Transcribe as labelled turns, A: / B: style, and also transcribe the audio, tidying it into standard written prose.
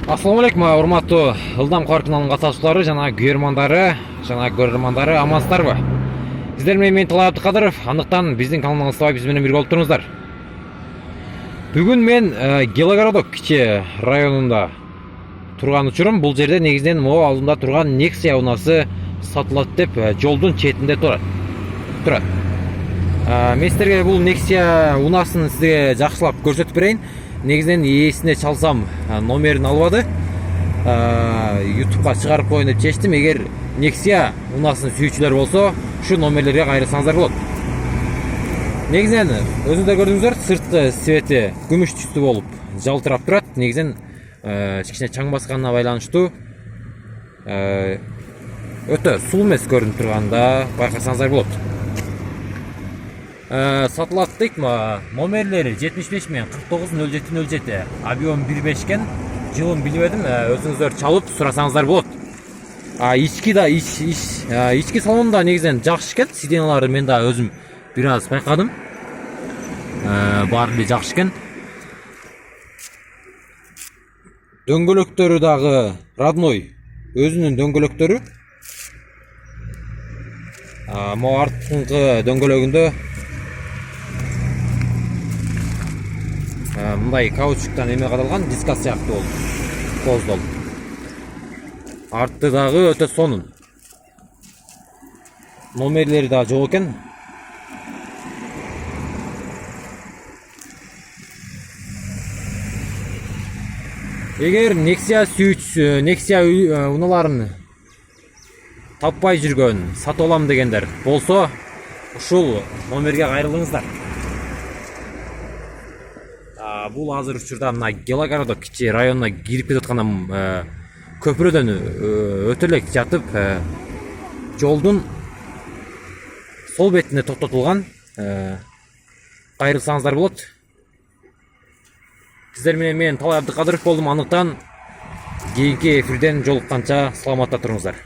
A: Ассаламу алейкум, урматтуу Ылдам Коркуналдын катнашчылары жана күйөрмандары жана көрөрмандары, амансыздарбы? Сиздер менен мен Талай Абдыкадыров, андыктан биздин каналыбызга сабай биз менен бирге болуп туруңуздар. Бүгүн мен Гелогородок кичи районунда турган учурум. Бул жерде негизинен могу алдында турган Nexia унасы сатылат деп жолдун четинде турат. Мен сиздерге бул Nexia унасын сизге жакшылап көрсөтүп берейин. Негизинен ээсине чалсам номерин албады. YouTube'га чыгарып коеюн деп чечтим. Эгер Nexia унасын сүйүүчүлөр болсо, ушу номерлерге кайрылсаңыздар болот. Негизинен өзүңүздөр көрдүңүздөр, сыртқы свети күмүш түстүү болуп жалтырап турат. Негизинен кичине чаң басканына байланыштуу өтө сул эмес көрүнүп турганда байкасаңыздар болот. Сатылат дейт, номерлери 75 менен 490707, объем 1.5 экен. Жылын билбедим, өзүңүздөр чалып сурасаңыздар болот. Ички салонда негизинен жакшы экен. Сиденяларды мен да өзүм бир аз байкадым. Баары эле жакшы экен. Дөңгөлөктөрү дагы родной, өзүнүн дөңгөлөктөрү. Могу арткы дөңгөлөгүндө мындай каучуктан эме кадалган, диска сыяктуу болуп коздол. Арты дагы өтө сонун. Номерлери да жок экен. Эгер Nexia уналарын таппай жүргөн, сатып алам дегендер болсо, ушул номерге кайрылыңыздар. Бул азыр учурда мына Гелогородок кичи районуна кирип кетип аткандан көпүрөдөн өтө элек жатып, жолдун сол бетине токтотулган. Кайрылсаңыздар болот. Сиздер менен мен Талай Абдыкадыров болдум. Андыктан кийинки эфирден жолукканча саламатта туруңуздар.